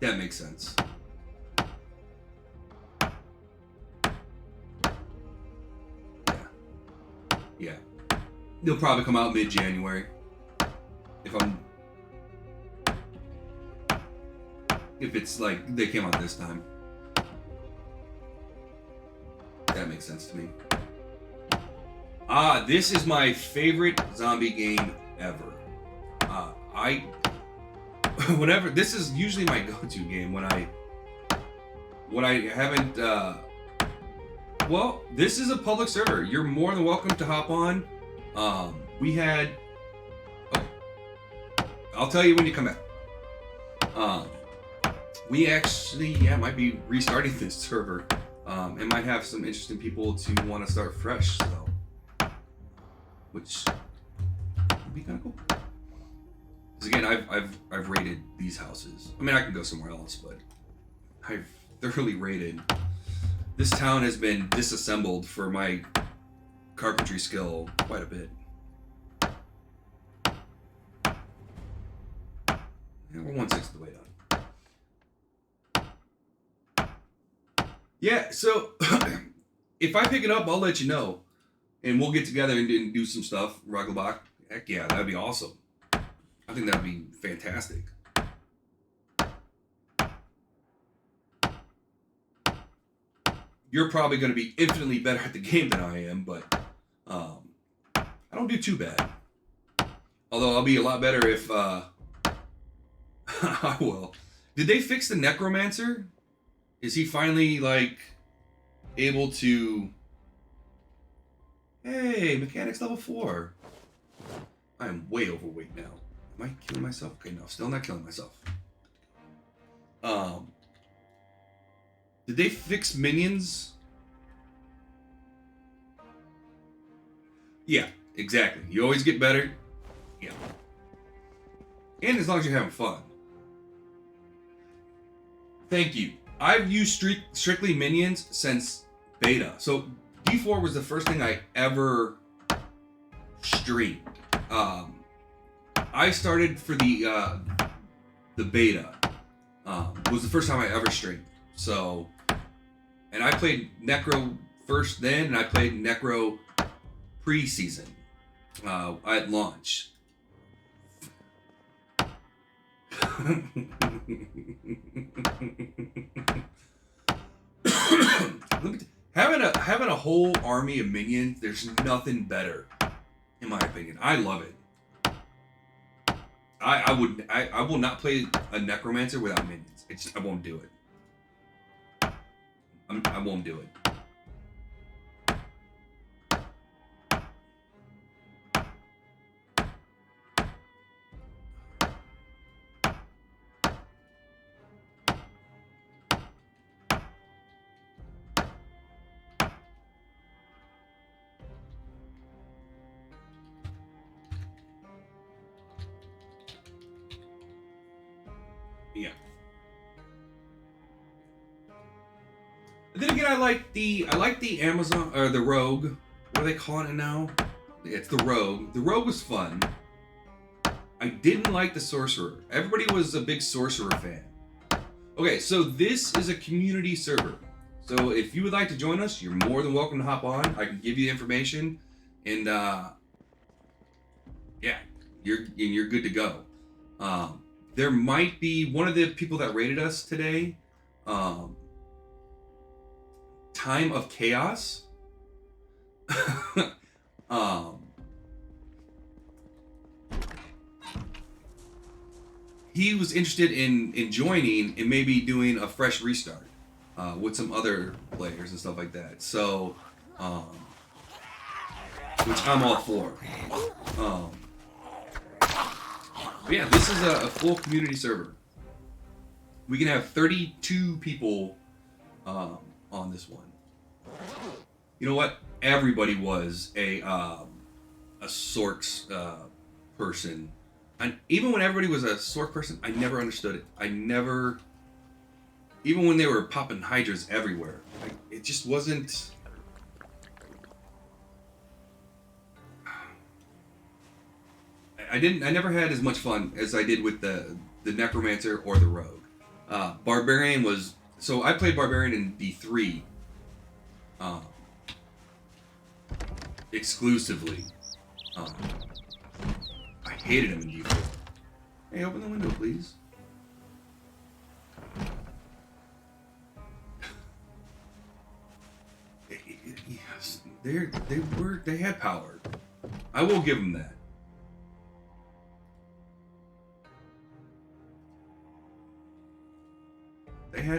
That makes sense. Yeah. They'll probably come out mid-January. If it's like they came out this time. That makes sense to me. This is my favorite zombie game ever. This is usually my go-to game when I haven't, well, this is a public server. You're more than welcome to hop on. I'll tell you when you come back. We actually, might be restarting this server. It might have some interesting people to want to start fresh, so, which would be kind of cool. Because again, I've raided these houses. I mean, I can go somewhere else, but I've thoroughly raided. This town has been disassembled for my carpentry skill quite a bit. Yeah, we're 1/6 of the way done. Yeah, so if I pick it up, I'll let you know. And we'll get together and do some stuff. Rugglebach. Heck yeah, that'd be awesome. I think that'd be fantastic. You're probably going to be infinitely better at the game than I am, but I don't do too bad. Although I'll be a lot better if I will. Did they fix the necromancer? Is he finally like able to? Hey, mechanics level 4. I am way overweight now. Am I killing myself? Okay, no, still not killing myself. Did they fix minions? Yeah, exactly. You always get better. Yeah. And as long as you're having fun. Thank you. I've used strictly minions since beta. So D4 was the first thing I ever streamed. I started for the beta. Was the first time I ever streamed. So, and I played Necro first then, and I played Necro pre-season at launch. Having a whole army of minions, there's nothing better, in my opinion. I love it. I will not play a necromancer without minions. I won't do it. I won't do it. Yeah. Then again, I like the Amazon or the Rogue. What are they calling it now? It's the Rogue. The Rogue was fun. I didn't like the Sorcerer. Everybody was a big Sorcerer fan. Okay, so this is a community server. So if you would like to join us, you're more than welcome to hop on. I can give you the information, and yeah, you're good to go. There might be one of the people that rated us today. Time of Chaos. He was interested in joining and maybe doing a fresh restart with some other players and stuff like that. So, which I'm all for. But yeah, this is a full community server. We can have 32 people on this one. You know what? Everybody was a Sorks person. And even when everybody was a Sork person, I never understood it. Even when they were popping hydras everywhere, it just wasn't. I never had as much fun as I did with the Necromancer or the Rogue. Barbarian was so I played Barbarian in D3 uh, exclusively. Um, I hated him in D4. Hey, open the window, please. Yes, they had power. I will give them that.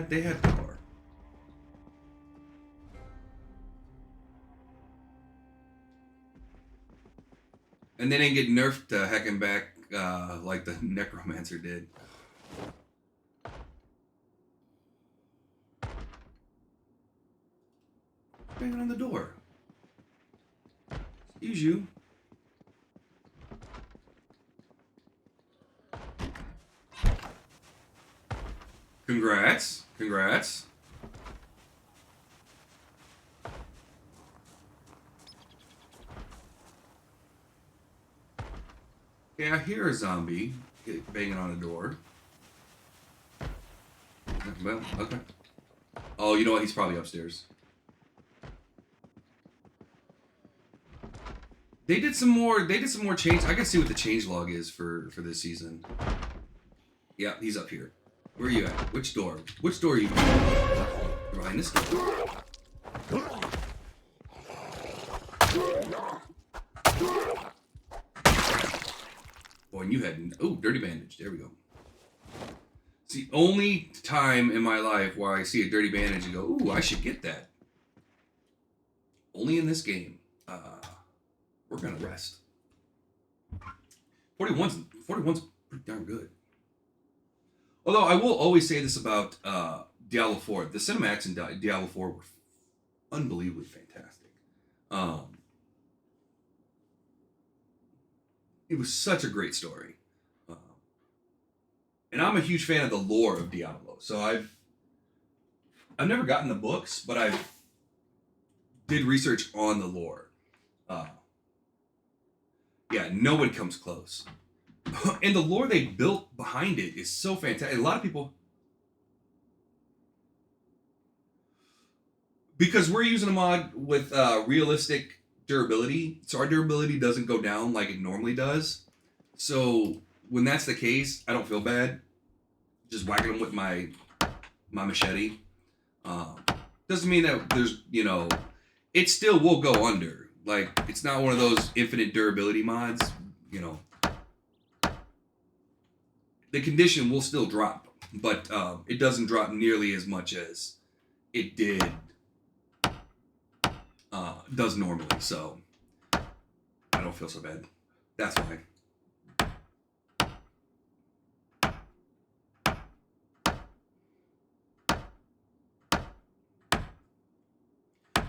They had power. And they didn't get nerfed to hacking back like the Necromancer did. Banging on the door. Excuse you. Congrats. Congrats. Okay, I hear a zombie banging on a door. Well, okay. Oh, you know what? He's probably upstairs. They did some more change. I gotta see what the change log is for this season. Yeah, he's up here. Where are you at? Which door? Which door are you behind this door? Boy, and you had dirty bandage. There we go. It's the only time in my life where I see a dirty bandage and go, ooh, I should get that. Only in this game. We're gonna rest. 41's pretty darn good. Although I will always say this about Diablo 4. The cinematics in Diablo 4 were unbelievably fantastic. It was such a great story. And I'm a huge fan of the lore of Diablo. So I've never gotten the books, but I did research on the lore. Yeah, no one comes close. And the lore they built behind it is so fantastic. A lot of people, because we're using a mod with realistic durability, so our durability doesn't go down like it normally does. So when that's the case, I don't feel bad. Just whacking them with my machete. Doesn't mean that there's, it still will go under. Like, it's not one of those infinite durability mods, The condition will still drop, but it doesn't drop nearly as much as it does normally. So I don't feel so bad. That's why.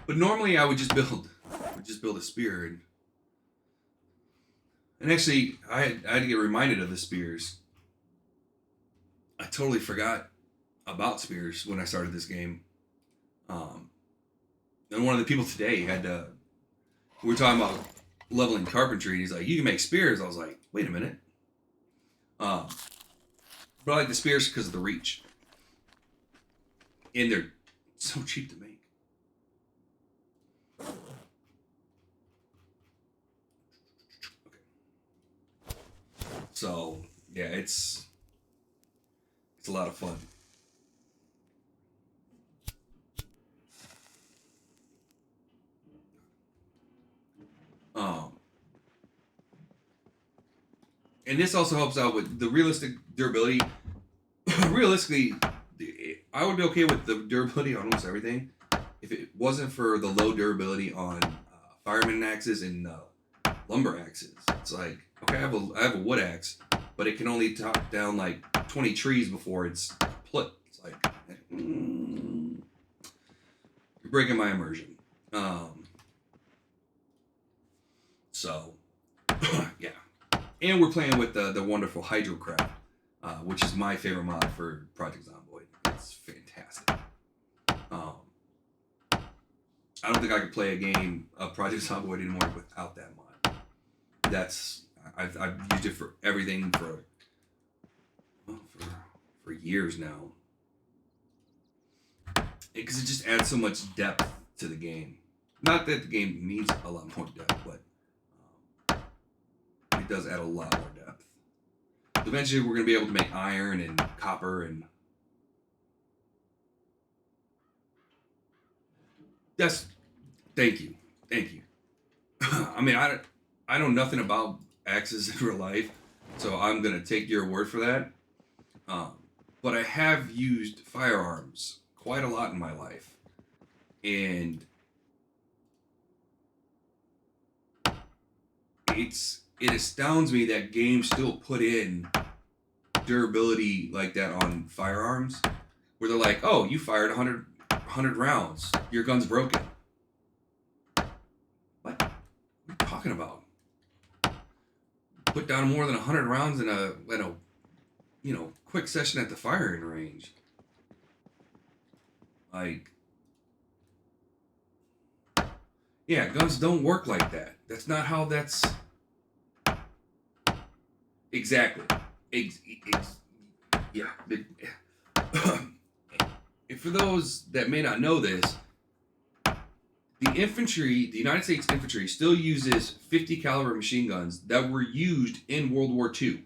But normally I would just build a spear, and actually I had to get reminded of the spears. I totally forgot about spears when I started this game. And one of the people today we were talking about leveling carpentry, and he's like, you can make spears. I was like, wait a minute. But I like the spears because of the reach. And they're so cheap to make. So, yeah, it's a lot of fun. And this also helps out with the realistic durability. Realistically, I would be okay with the durability on almost everything if it wasn't for the low durability on fireman axes and lumber axes. It's like, okay, I have a wood axe, but it can only chop down like 20 trees before it's split. It's like, you're breaking my immersion. So, yeah. And we're playing with the wonderful Hydrocraft, which is my favorite mod for Project Zomboid. It's fantastic. I don't think I could play a game of Project Zomboid anymore without that mod. I've used it for everything for years now. because it just adds so much depth to the game. Not that the game needs a lot more depth, but it does add a lot more depth. Eventually, we're going to be able to make iron and copper and... Thank you. I mean, I know nothing about axes in real life, so I'm going to take your word for that. But I have used firearms quite a lot in my life. And it astounds me that games still put in durability like that on firearms, where they're like, oh, you fired 100 rounds, your gun's broken. What are you talking about? Put down more than 100 rounds in a quick session at the firing range. Like, yeah, guns don't work like that. That's not how that's... Exactly. Yeah. And for those that may not know this, the United States infantry still uses 50 caliber machine guns that were used in World War II.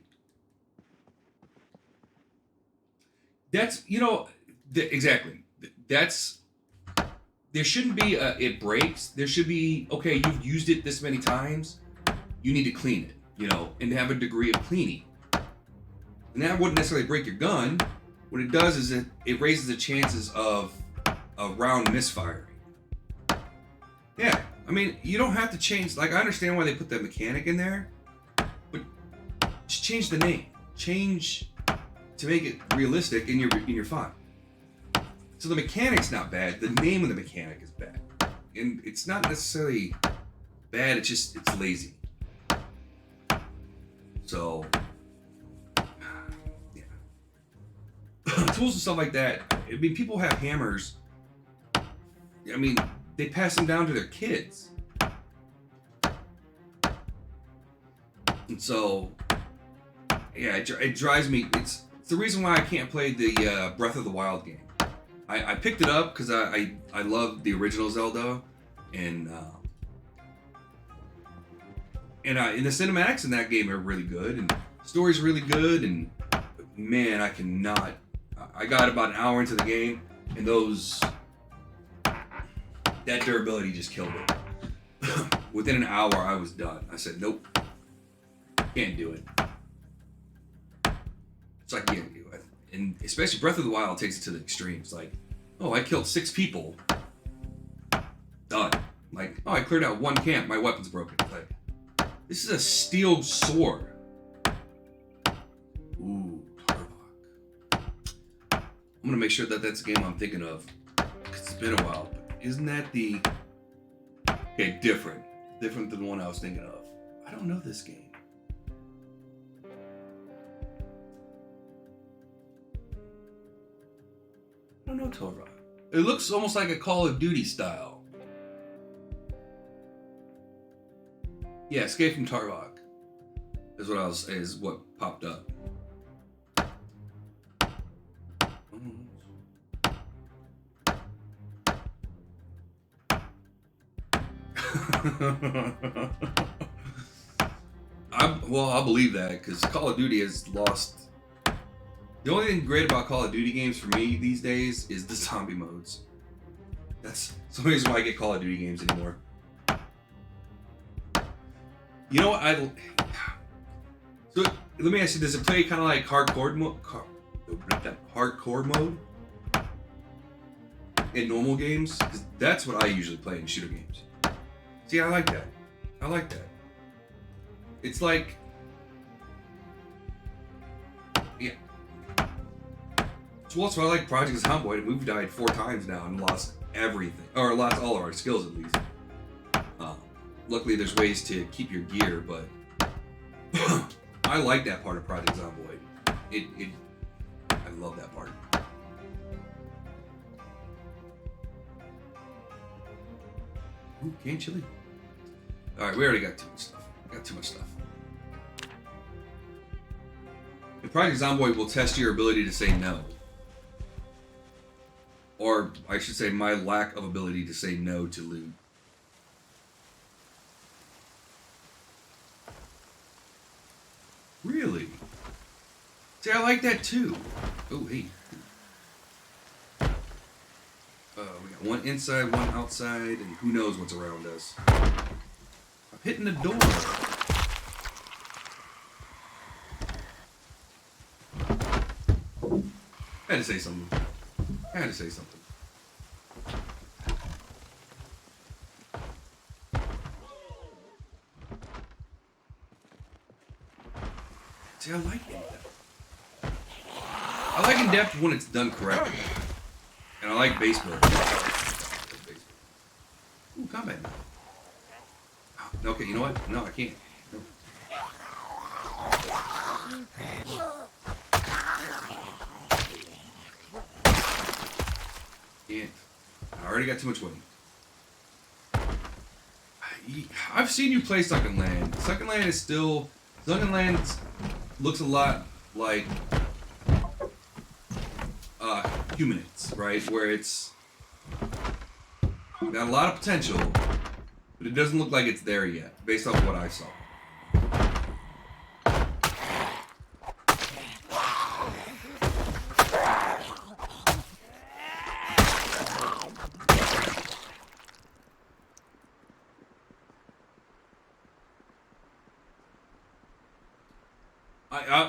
That's, exactly. That's, there shouldn't be it breaks. There should be, okay, you've used it this many times, you need to clean it, and have a degree of cleaning. And that wouldn't necessarily break your gun. What it does is it raises the chances of a round misfiring. Yeah, I mean, you don't have to change, I understand why they put that mechanic in there, but just change the name. Change to make it realistic, and you're fine. So the mechanic's not bad, the name of the mechanic is bad. And it's not necessarily bad, it's lazy. So, yeah. Tools and stuff like that, I mean, people have hammers. I mean, they pass them down to their kids. And so, yeah, it drives me. It's the reason why I can't play the Breath of the Wild game. I picked it up because I love the original Zelda, and the cinematics in that game are really good, and the story's really good, and man, I got about an hour into the game, and that durability just killed it. Within an hour, I was done. I said, nope, can't do it. So I can't do it. And especially Breath of the Wild takes it to the extremes. Like, oh, I killed 6 people. Done. Like, oh, I cleared out 1 camp. My weapon's broken. Like, this is a steel sword. Ooh, Tarvok. I'm gonna make sure that that's the game I'm thinking of, because it's been a while. Isn't that the... Okay, different than the one I was thinking of. I don't know this game. I don't know Torah. It looks almost like a Call of Duty style. Yeah, Escape from Tarvok is what popped up. I'll believe that, because Call of Duty has lost. The only thing great about Call of Duty games for me these days is the zombie modes. That's some reason why I get Call of Duty games anymore. You know what? So let me ask you: does it play kind of like hardcore mode in normal games? Because that's what I usually play in shooter games. See, I like that. It's like, yeah. So also, I like Project Zomboid. We've died 4 times now and lost everything, or lost all of our skills at least. Luckily, there's ways to keep your gear, but I like that part of Project Zomboid. I love that part. Ooh, canned chili. All right, we already got too much stuff. And Project Zomboid will test your ability to say no. Or I should say my lack of ability to say no to loot. Really? See, I like that too. Oh, hey. We got one inside, one outside, and who knows what's around us. I'm hitting the door. I had to say something. See, I like in-depth. I like in-depth when it's done correctly. And I like base building. Ooh, combat. Okay, you know what? No, I can't. No. Can't. I already got too much weight. I've seen you play Sunken Land. Sunken Land is still... Sunken Land looks a lot like Humanids, right? Where it's got a lot of potential, but it doesn't look like it's there yet, based off what I saw.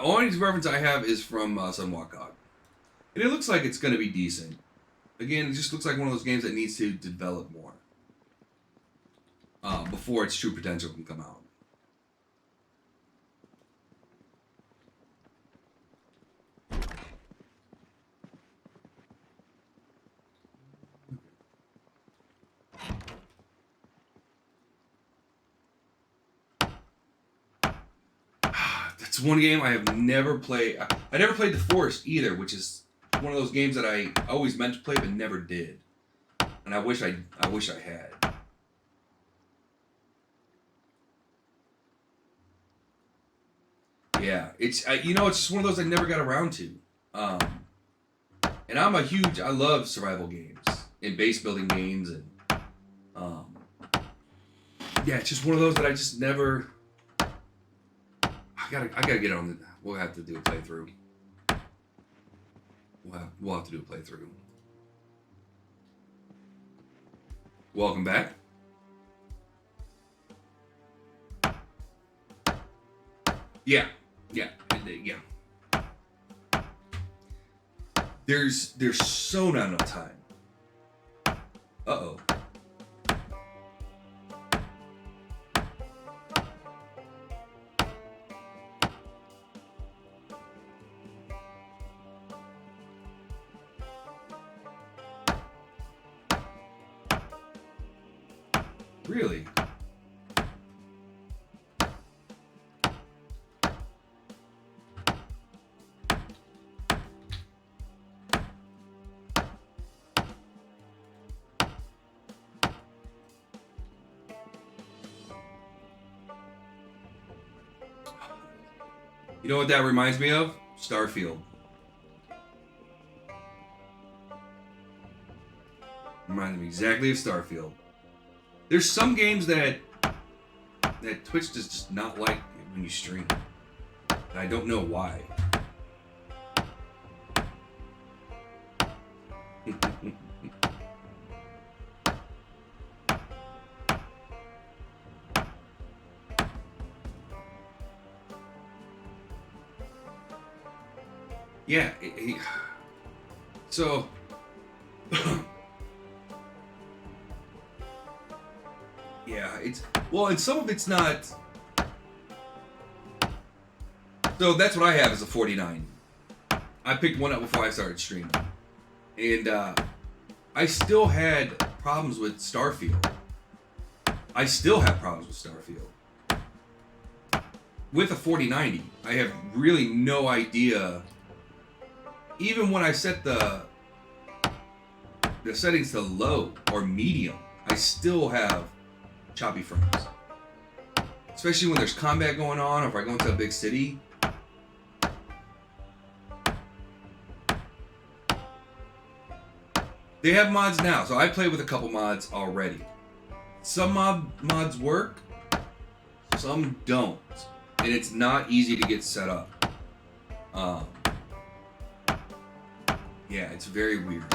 Only reference I have is from Sunwalk God. And it looks like it's going to be decent. Again, it just looks like one of those games that needs to develop more before its true potential can come out. That's one game I have never played. I never played The Forest either, which is one of those games that I always meant to play but never did. And I wish I had. Yeah, it's it's just one of those I never got around to. And I love survival games and base building games, and yeah, it's just one of those that I just never. I gotta get on. We'll have to do a playthrough. We'll have to do a playthrough. Welcome back. Yeah. There's so not enough time. Uh-oh. Really? You know what that reminds me of? Starfield. Reminds me exactly of Starfield. There's some games that Twitch does just not like when you stream. And I don't know why. Yeah, so yeah, and some of it's not. So that's what I have as a 49. I picked one up before I started streaming, and I still had problems with Starfield. I still have problems with Starfield. With a 4090, I have really no idea. Even when I set the settings to low or medium, I still have choppy frames. Especially when there's combat going on, or if I go into a big city. They have mods now, so I play with a couple mods already. Some mods work, some don't, and it's not easy to get set up. Yeah, it's very weird.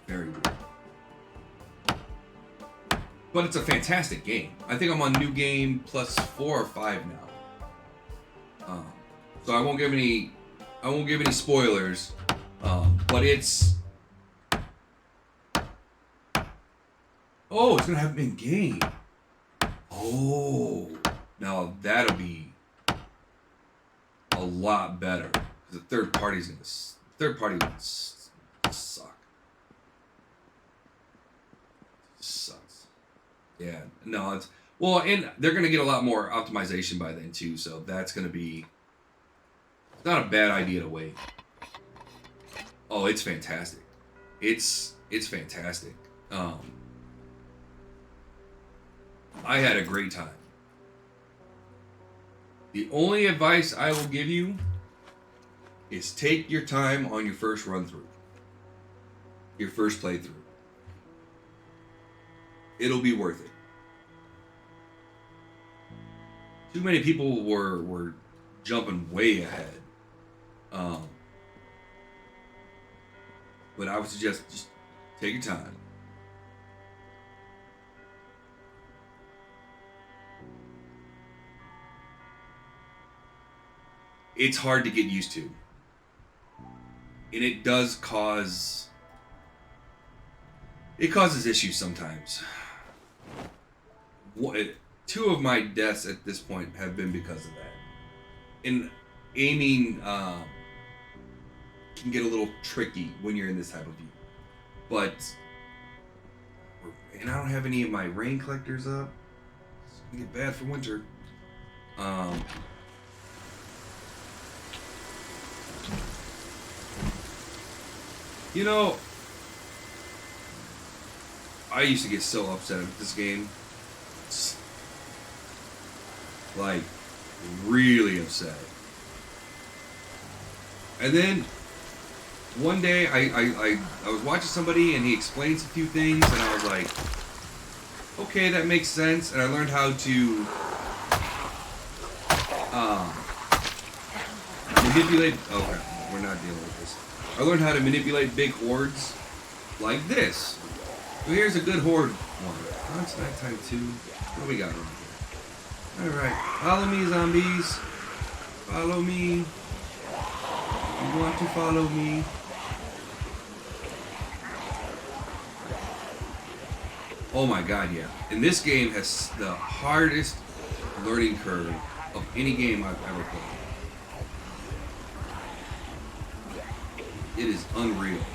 Very weird. But it's a fantastic game. I think I'm on New Game plus 4 or 5 now. So I won't give any spoilers. But it's... Oh, it's gonna have them in game. Oh, now that'll be a lot better. The third party will suck. Sucks. Yeah, no, it's well, and they're gonna get a lot more optimization by then too. So that's gonna be not a bad idea to wait. Oh, it's fantastic. It's fantastic. I had a great time. The only advice I will give you is take your time on your first run through. Your first playthrough. It'll be worth it. Too many people were jumping way ahead. But I would suggest just take your time. It's hard to get used to. And it does cause... It causes issues sometimes. 2 of my deaths at this point have been because of that. And aiming can get a little tricky when you're in this type of view. But... And I don't have any of my rain collectors up. It's gonna get bad for winter. You know, I used to get so upset with this game. Like, really upset. And then, one day, I was watching somebody and he explained a few things and I was like, okay, that makes sense. And I learned how to manipulate... Okay, we're not dealing with this. I learned how to manipulate big hordes like this. So here's a good horde one. Oh, it's nighttime too. What do we got around here? Alright, follow me, zombies. Follow me. You want to follow me. Oh my god, yeah. And this game has the hardest learning curve of any game I've ever played. It is unreal.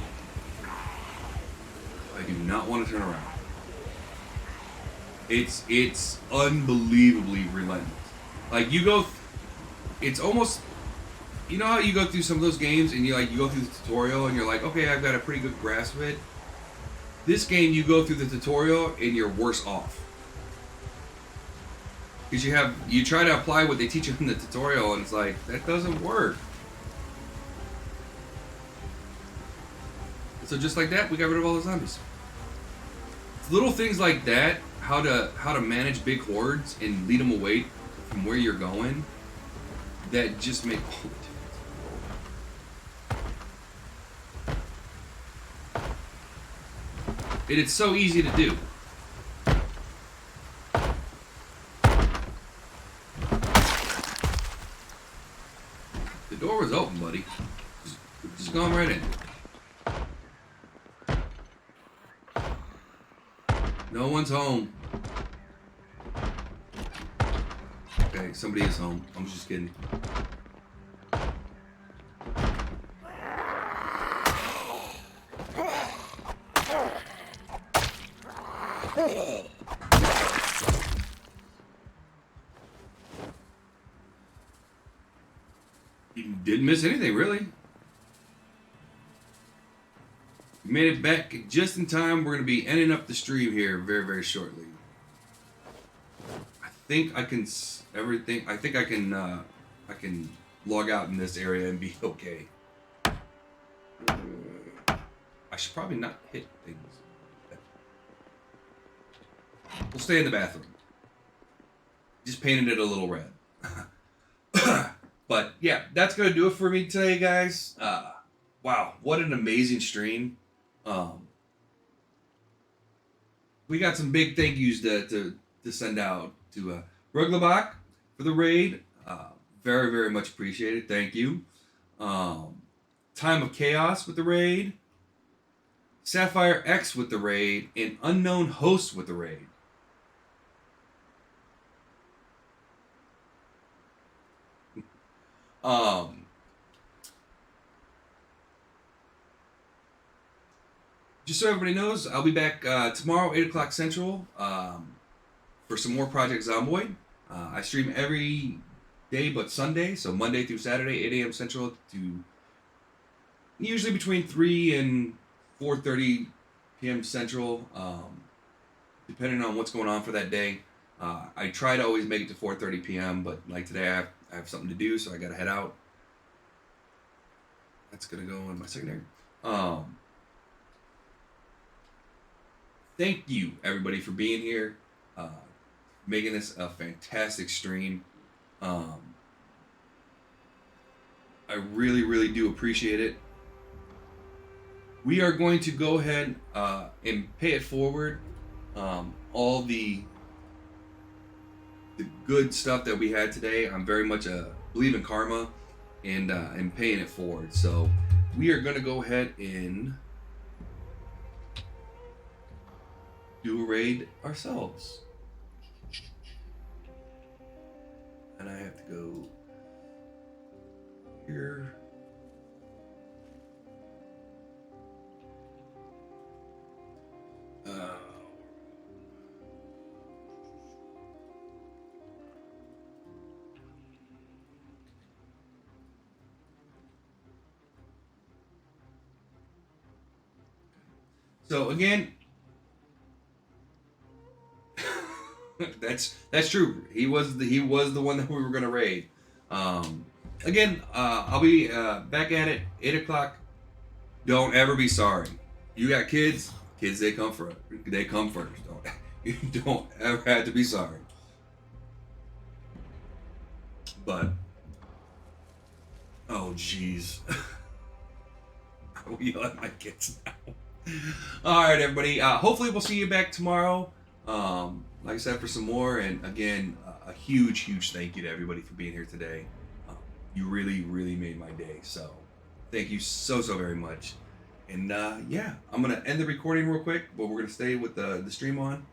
I do not want to turn around. It's unbelievably relentless. Like you go, it's almost, you know how you go through some of those games and you go through the tutorial and you're like, okay, I've got a pretty good grasp of it. This game, you go through the tutorial and you're worse off. Because you try to apply what they teach you in the tutorial and it's like, that doesn't work. So just like that, we got rid of all the zombies. Little things like that, how to manage big hordes and lead them away from where you're going, that just make all the difference. It's so easy to do. The door was open, buddy. Just going right in. No one's home. Okay, somebody is home. I'm just kidding. You didn't miss anything, really. We made it back just in time. We're going to be ending up the stream here very, very shortly. I think I can I can log out in this area and be okay. I should probably not hit things. We'll stay in the bathroom. Just painted it a little red. But yeah, that's gonna do it for me today, guys. Wow, what an amazing stream. We got some big thank yous to send out to Ruglabach for the raid. Very, very much appreciated. Thank you. Time of Chaos with the raid. Sapphire X with the raid. And Unknown Host with the raid. Just so everybody knows, I'll be back tomorrow, 8 o'clock Central, for some more Project Zomboid. I stream every day but Sunday, so Monday through Saturday, 8 a.m. Central to usually between 3 and 4:30 p.m. Central, depending on what's going on for that day. I try to always make it to 4:30 p.m., but like today I have something to do, so I gotta head out. That's gonna go in my secondary. Thank you, everybody, for being here, making this a fantastic stream. I really, really do appreciate it. We are going to go ahead and pay it forward. All the good stuff that we had today, I'm very much believe in karma and paying it forward. So we are going to go ahead and do a raid ourselves. And I have to go here. So again, that's true. He was the one that we were gonna raid. Again, I'll be back at it 8 o'clock. Don't ever be sorry. You got kids. Kids, they come first. They come first. You don't ever have to be sorry. But oh jeez, we yell at my kids now. All right, everybody. Hopefully, we'll see you back tomorrow. Like I said, for some more. And again, a huge thank you to everybody for being here today. You really, really made my day. So thank you so very much. And yeah, I'm gonna end the recording real quick, but we're gonna stay with the stream on.